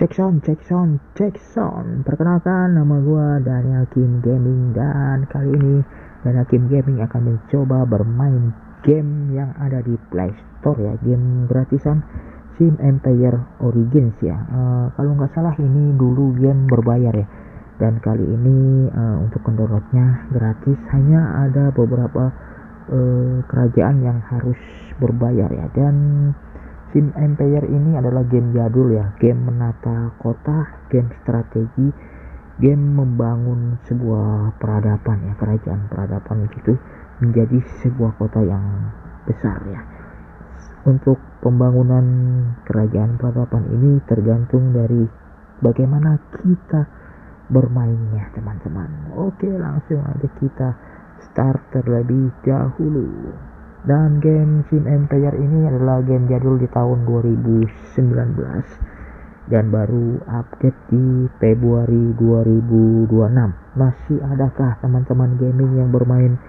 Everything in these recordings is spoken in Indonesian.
Cek sound, cek sound. Perkenalkan, nama gua Daniel Kim Gaming, dan kali ini Daniel Kim Gaming akan mencoba bermain game yang ada di Play Store ya, game gratisan Sim Empire Origins ya. Kalau nggak salah ini dulu game berbayar ya, dan kali ini untuk mendownloadnya gratis. Hanya ada beberapa kerajaan yang harus berbayar ya, dan Sim Empire ini adalah game jadul ya, game menata kota, game strategi, game membangun sebuah peradaban ya, kerajaan peradaban gitu menjadi sebuah kota yang besar ya. Untuk pembangunan kerajaan peradaban ini tergantung dari bagaimana kita bermainnya teman-teman. Oke, langsung aja kita start terlebih dahulu. Dan game Sim Empire ini adalah game jadul di tahun 2019 dan baru update di Februari 2026. Masih adakah teman-teman gaming yang bermain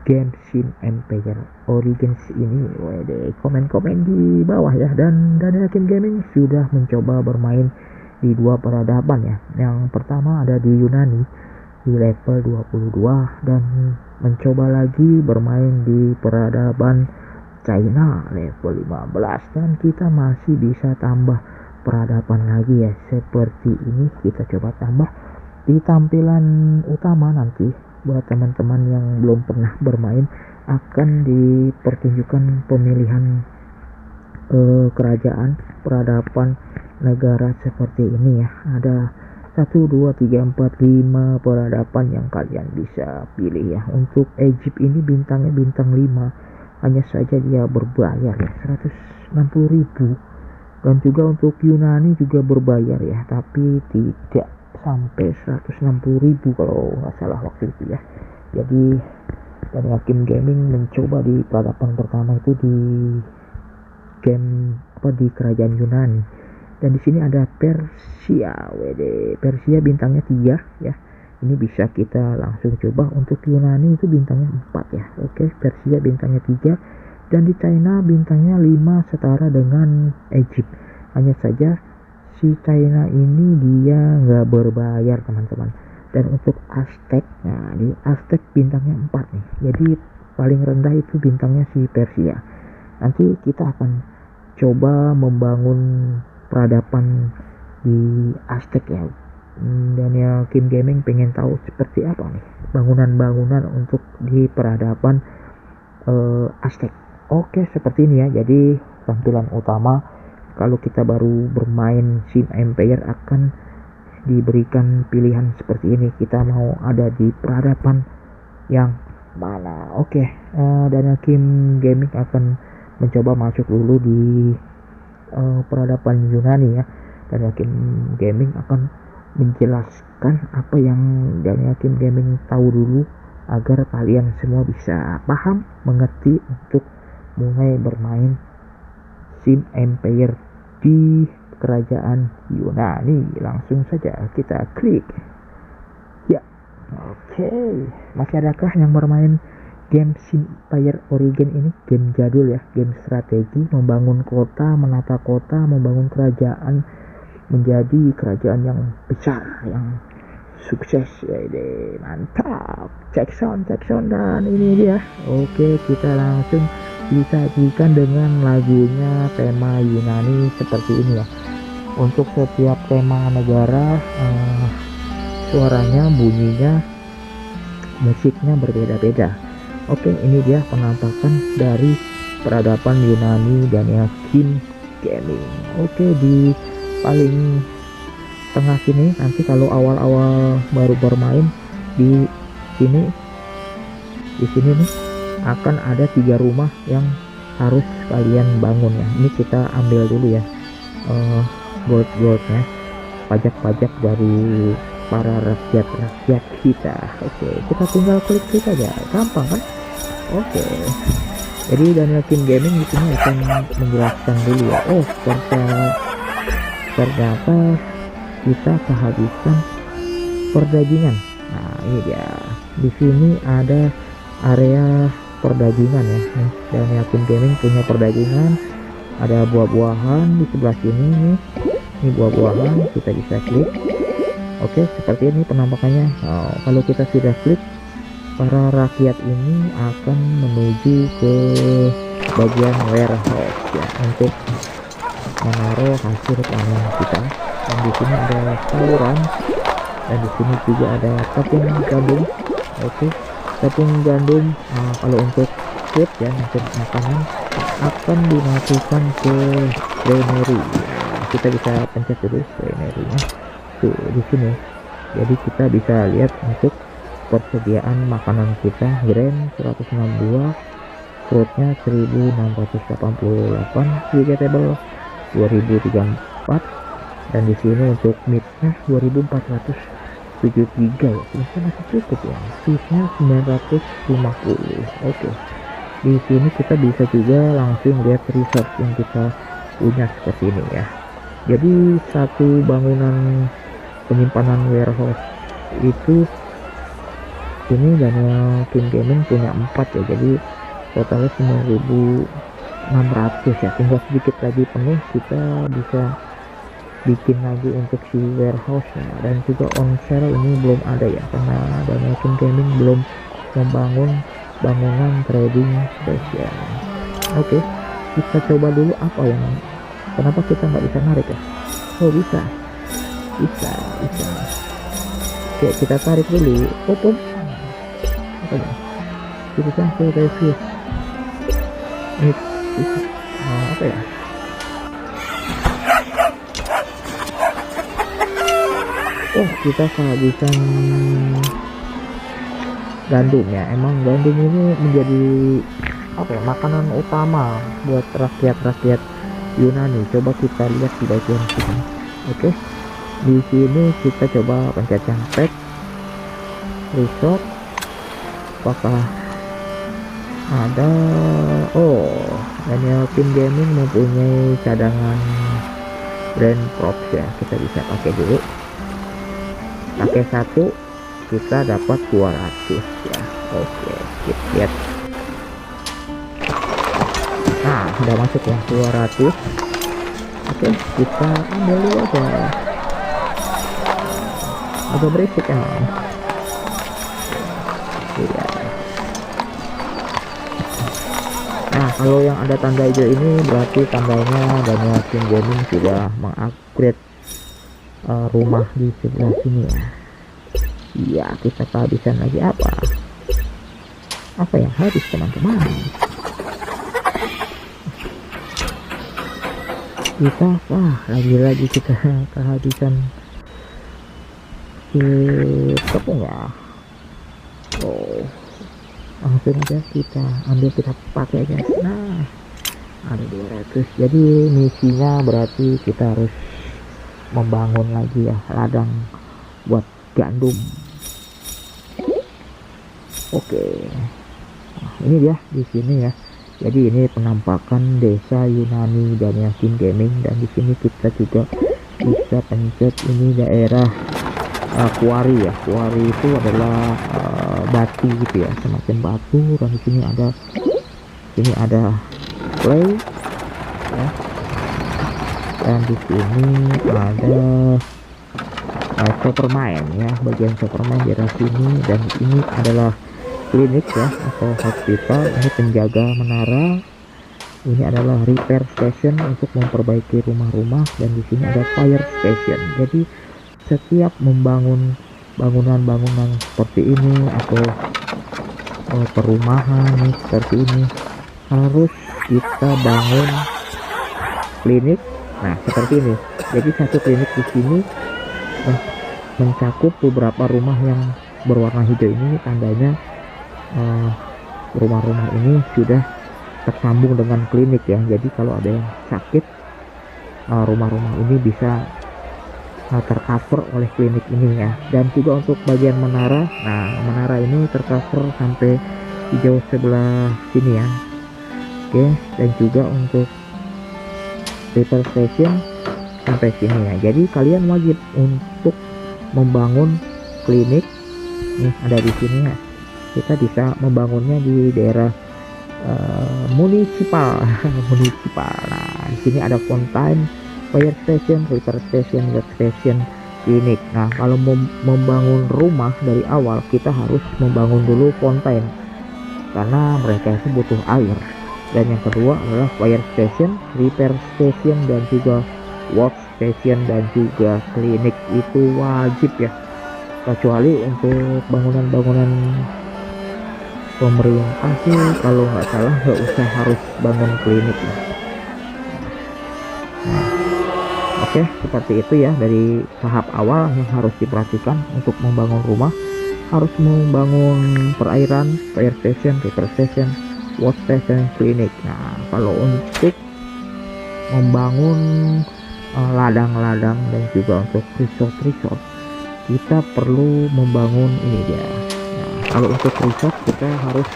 game Sim Empire Origins ini? Wede, komen-komen di bawah ya. Dan Daniel Kim Gaming sudah mencoba bermain di dua peradaban ya. Yang pertama ada di Yunani di level 22, dan mencoba lagi bermain di peradaban China level 15, dan kita masih bisa tambah peradaban lagi ya. Seperti ini kita coba tambah di tampilan utama. Nanti buat teman-teman yang belum pernah bermain akan dipertunjukkan pemilihan kerajaan peradaban negara seperti ini ya. Ada 1, 2, 3, 4, 5 peradaban yang kalian bisa pilih ya. Untuk Egypt ini bintangnya bintang 5, hanya saja dia berbayar ya, 160.000. Dan juga untuk Yunani juga berbayar ya, tapi tidak sampai 160.000 kalau nggak salah waktu itu ya. Jadi Daniel Kim Gaming mencoba di peradaban pertama itu di game di kerajaan Yunani. Dan di sini ada Persia, Persia bintangnya 3 ya. Ini bisa kita langsung coba. Untuk Yunani itu bintangnya 4 ya. Oke, Persia bintangnya 3, dan di China bintangnya 5 setara dengan Egypt. Hanya saja si China ini dia nggak berbayar teman-teman. Dan untuk Aztec, nah di Aztec bintangnya 4 nih. Jadi paling rendah itu bintangnya si Persia. Nanti kita akan coba membangun peradaban di Aztec ya. Daniel Kim Gaming pengen tahu seperti apa nih bangunan-bangunan untuk di peradaban Aztec. Oke, seperti ini ya. Jadi tampilan utama kalau kita baru bermain Sim Empire akan diberikan pilihan seperti ini. Kita mau ada di peradaban yang mana? Oke, Daniel Kim Gaming akan mencoba masuk dulu di peradaban Yunani ya. Daniel Kim Gaming akan menjelaskan apa yang Daniel Kim Gaming tahu dulu agar kalian semua bisa paham, mengerti untuk mulai bermain Sim Empire di kerajaan Yunani. Langsung saja kita klik ya. Oke, masih adakah yang bermain game Sim Empire Origins ini? Game jadul ya, game strategi, membangun kota, menata kota, membangun kerajaan menjadi kerajaan yang besar, yang sukses ya. Mantap, cek sound. Dan ini dia. Oke, kita langsung disajikan dengan lagunya tema Yunani seperti ini ya. Untuk setiap tema negara suaranya, bunyinya, musiknya berbeda-beda. Oke, ini dia penampakan dari peradaban Yunani Daniel Kim Gaming. Oke, di paling tengah sini nanti kalau awal-awal baru bermain di sini nih akan ada 3 rumah yang harus kalian bangun ya. Ini kita ambil dulu ya gold-goldnya, pajak-pajak dari para rakyat kita. Oke, kita tinggal klik aja, gampang kan? Oke, jadi Daniel Kim Gaming di sini akan menjelaskan dulu ya. Oh, ternyata kita kehabisan perdagingan. Nah, ini dia. Di sini ada area perdagingan ya. Daniel Kim Gaming punya perdagingan. Ada buah-buahan di sebelah sini nih. Ini buah-buahan, kita bisa klik. Oke, seperti ini penampakannya. Kalau kita sudah klik, para rakyat ini akan menuju ke bagian warehouse ya, untuk menaruh hasil panen kita. Dan di sini ada saluran, dan di sini juga ada tepung gandum. Oke, tepung gandum kalau untuk food ya, untuk makanan akan dimasukkan ke granary. Kita bisa pencet dulu granary-nya tuh di sini. Jadi kita bisa lihat untuk persediaan makanan kita. Grain 162, fruitnya 1688, vegetable 2034, dan di sini untuk meatnya 2473 ya, bisa masih cukup ya. Fishnya 950. Oke, di sini kita bisa juga langsung lihat resource yang kita punya seperti ini ya. Jadi satu bangunan penyimpanan warehouse itu, ini Daniel Kim Gaming punya 4 ya, jadi totalnya 9600 ya. Tinggal sedikit lagi penuh, kita bisa bikin lagi untuk si warehouse ya. Dan juga on sale ini belum ada ya, karena Daniel Kim Gaming belum membangun bangunan trading station. Oke, kita coba dulu apa yang, kenapa kita nggak bisa narik ya. Oh, bisa. Oke, kita tarik dulu. Apa ya, kita sampai review ini apa ya. Oh, kita kehabisan gandum ya. Emang gandum ini menjadi apa ya, makanan utama buat rakyat Yunani. Coba kita lihat di bagian sini. Oke, di sini kita coba pencet yang pack resort. Apakah ada? Oh, Daniel Kim Gaming mempunyai cadangan brand props ya. Kita bisa pakai dulu. Pakai 1 kita dapat 200 ya. Oke, kita lihat. Nah, sudah masuk ya 200. Oke, kita ambil dulu aja. Agak berisik emang. Iya. Nah, kalau yang ada tanda hijau ini berarti tandanya Daniel Kim Gaming sudah mengupgrade rumah di sebelah sini ya. Iya, kita kehabisan lagi apa yang habis teman-teman. Kita lagi-lagi kita kehabisan tepung ya. Oh, langsung aja kita ambil, kita pakai aja. Nah, ada 200. Jadi misinya berarti kita harus membangun lagi ya ladang buat gandum. Oke, nah, ini dia di sini ya. Jadi ini penampakan desa Yunani Daniel Kim Gaming, dan di sini kita juga bisa pencet ini daerah quarry ya. Quarry itu adalah batu gitu ya, semacam batu. Dan di sini ada clay ya. Dan di sini ada chopper mine ya, bagian chopper mine di sini. Dan ini adalah klinik ya, atau hospital. Ini penjaga menara. Ini adalah repair station untuk memperbaiki rumah-rumah. Dan di sini ada fire station. Jadi setiap membangun bangunan-bangunan seperti ini atau perumahan nih, seperti ini, harus kita bangun klinik. Nah, seperti ini. Jadi satu klinik di sini mencakup beberapa rumah yang berwarna hijau ini, tandanya rumah-rumah ini sudah tersambung dengan klinik ya. Jadi kalau ada yang sakit, rumah-rumah ini bisa tercover oleh klinik ini ya. Dan juga untuk bagian menara, nah menara ini tercover sampai hijau sebelah sini ya. Oke, dan juga untuk repair station sampai sini ya. Jadi kalian wajib untuk membangun klinik. Nih ada di sini ya. Kita bisa membangunnya di daerah municipal. Nah, di sini ada fountain fire station, repair station, workstation, klinik. Nah, kalau membangun rumah dari awal kita harus membangun dulu fontaine karena mereka itu butuh air. Dan yang kedua adalah fire station, repair station, dan juga workstation dan juga klinik itu wajib ya, kecuali untuk bangunan-bangunan pemerintah sih kalau nggak salah nggak usah harus bangun klinik ya. Nah, oke, seperti itu ya dari tahap awal yang harus diperhatikan untuk membangun rumah. Harus membangun perairan, fire station, repair station, workstation, klinik. Nah, kalau untuk membangun ladang-ladang dan juga untuk resort kita perlu membangun ini dia. Nah, kalau untuk resort kita harus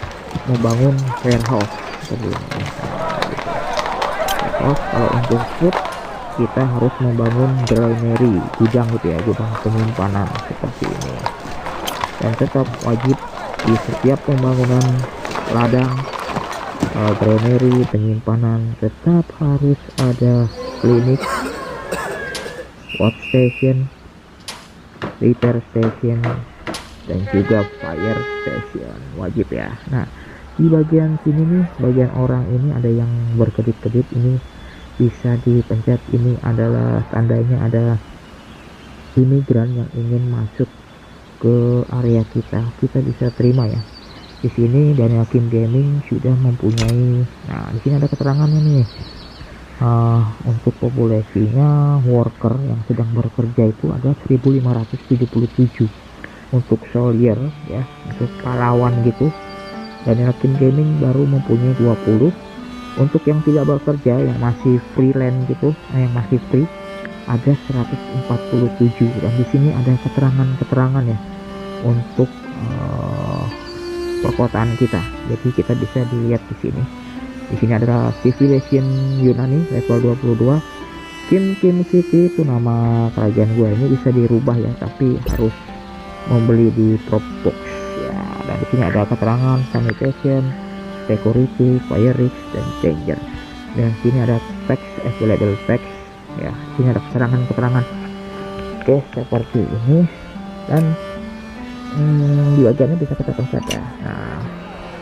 membangun warehouse sebelumnya. Kalau untuk food kita harus membangun granary, gudang gitu ya, gudang penyimpanan seperti ini. Dan tetap wajib di setiap pembangunan ladang, granary, penyimpanan tetap harus ada klinik, workstation, repair station, dan juga fire station wajib ya. Nah, di bagian sini nih, bagian orang ini ada yang berkedip-kedip, ini bisa dipencet. Ini adalah tandanya ada imigran yang ingin masuk ke area kita bisa terima ya. Di sini Daniel Kim Gaming sudah mempunyai, nah di sini ada keterangannya nih, untuk populasinya worker yang sedang bekerja itu ada 1577 untuk soldier ya, untuk pahlawan gitu. Daniel Kim Gaming baru mempunyai 20. Untuk yang tidak bekerja, yang masih freelance gitu, yang masih free, ada 147. Dan di sini ada keterangan ya untuk perkotaan kita. Jadi kita bisa dilihat di sini. Di sini adalah Civilization Yunani level 22. Kim City itu nama kerajaan gua. Ini bisa dirubah ya, tapi harus membeli di Dropbox ya. Dan di sini ada keterangan sanitation, security, fire risk, dan danger. Dan sini ada text, available text ya. Sini ada keterangan. Oke, seperti ini. Dan di bagiannya bisa kita pencet ya. Nah,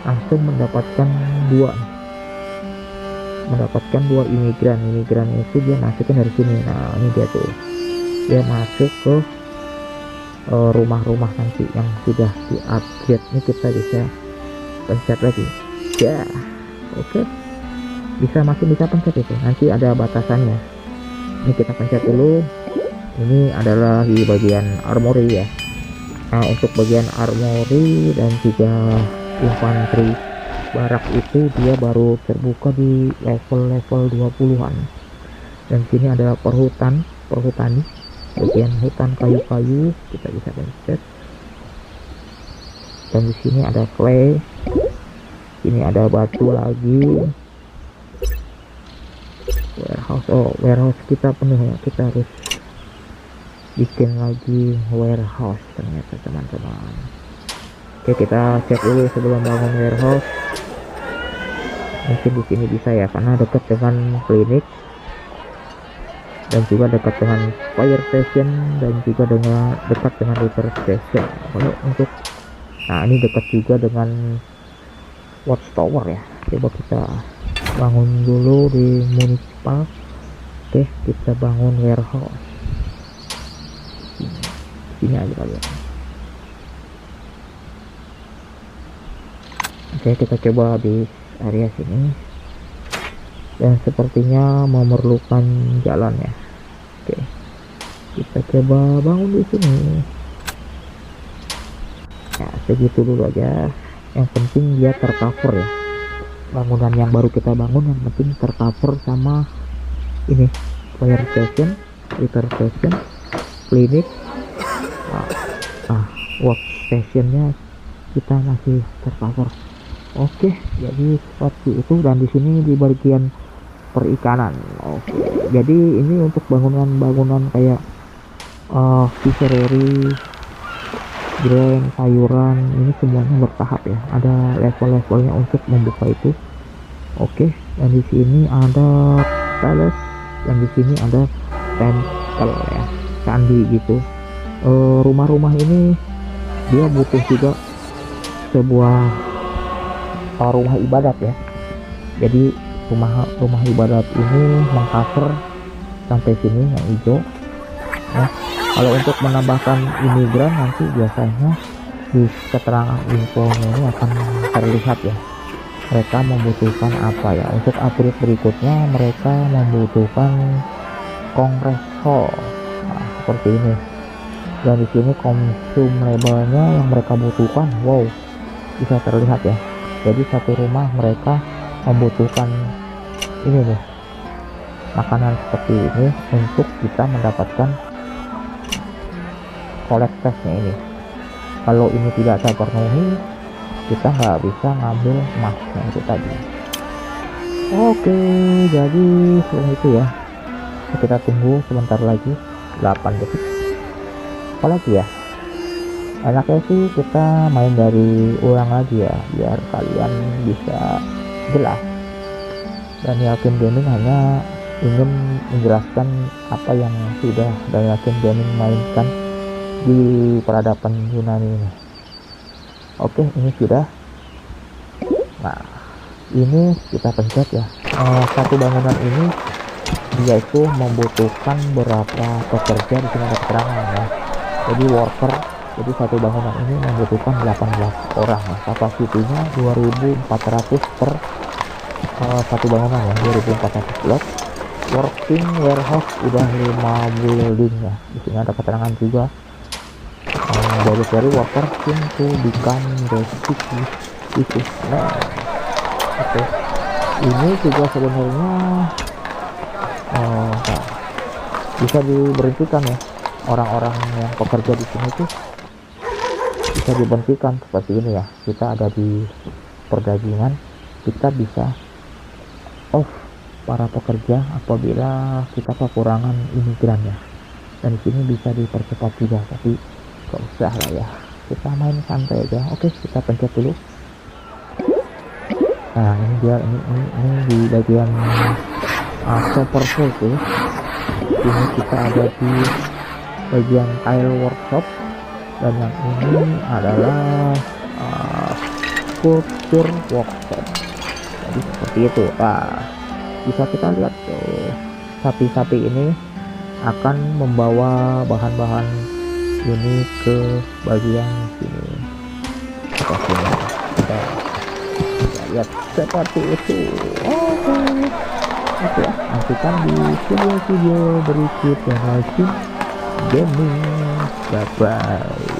langsung mendapatkan dua imigran itu dia masukkan dari sini. Nah, ini dia tuh, dia masuk ke rumah-rumah nanti yang sudah di upgrade. Ini kita bisa pencet lagi ya. Oke, masih bisa pencet itu, nanti ada batasannya. Ini kita pencet dulu. Ini adalah di bagian armory ya. Nah, untuk bagian armory dan juga infanteri barak itu dia baru terbuka di level 20-an. Dan sini ada perhutani, bagian hutan kayu-kayu kita bisa pencet. Dan di sini ada clay, ini ada batu lagi. Warehouse kita penuh ya, kita harus bikin lagi warehouse ternyata teman-teman. Oke, kita cek dulu sebelum bangun warehouse. Mungkin di sini bisa ya, karena dekat dengan klinik dan juga dekat dengan fire station dan juga dekat dengan repair station. Kalau untuk, nah ini dekat juga dengan watchtower ya. Coba kita bangun dulu di municipal. Oke, kita bangun warehouse. Sini aja kali ya. Oke, kita coba di area sini. Dan sepertinya memerlukan jalan ya. Oke, kita coba bangun di sini. Ya, segitu dulu aja. Yang penting dia tercover ya. Bangunan yang baru kita bangun yang penting tercover sama ini fire station, repair station, klinik. Workstationnya kita masih tercover. Oke, jadi seperti itu. Dan di sini di bagian perikanan. Oke, jadi ini untuk bangunan kayak fishery, grain, sayuran, ini semuanya bertahap ya. Ada level-levelnya untuk membuka itu. Oke, dan di sini ada palace, dan di sini ada tempel ya, candi gitu. Rumah-rumah ini dia butuh juga sebuah rumah ibadat ya. Jadi rumah ibadat ini mengcover sampai sini yang hijau. Nah, kalau untuk menambahkan imigran nanti biasanya di keterangan infonya ini akan terlihat ya, mereka membutuhkan apa ya. Untuk upgrade berikutnya mereka membutuhkan Congress Hall, nah, seperti ini. Dan di sini consumable-nya yang mereka butuhkan, wow, bisa terlihat ya. Jadi satu rumah mereka membutuhkan ini nih, makanan seperti ini untuk kita mendapatkan kolektasnya ini. Kalau ini tidak terpenuhi, kita nggak bisa ngambil emasnya itu tadi. Oke, jadi setelah itu ya, kita tunggu sebentar lagi 8 detik. Apalagi ya, enaknya sih kita main dari ulang lagi ya, biar kalian bisa jelas. Dan Yakin Gaming hanya ingin menjelaskan apa yang sudah dari Yakin Gaming mainkan di peradaban Yunani ini. Oke, ini sudah. Nah, ini kita pencet ya. Satu bangunan ini dia itu membutuhkan berapa pekerja, di sini ada keterangan ya. Jadi worker, jadi satu bangunan ini membutuhkan 18 orang. Nah, kapasitinya 2400 per satu bangunan ya, 2400 slot. Working warehouse udah 5 building ya. Di sini ada keterangan juga. Dari worker to become the city businessman. Oke. Ini juga sebenarnya bisa diberhentikan ya. Orang-orang yang pekerja di sini tuh bisa diberhentikan seperti ini ya. Kita ada di perdagangan, kita bisa off para pekerja apabila kita kekurangan imigran ya. Dan di sini bisa dipercepat juga, tapi gak usah lah ya, kita main santai aja. Oke, kita pencet dulu. Nah, ini dia, ini di bagian super full tuh. Ini kita ada di bagian tile workshop, dan yang ini adalah sculpture workshop. Jadi seperti itu. Bisa kita lihat tuh, sapi-sapi ini akan membawa bahan-bahan ini ke bagian sini. Kita lihat seperti itu. Oke, nantikan di video-video berikut yang Yakin Gaming. Bye bye.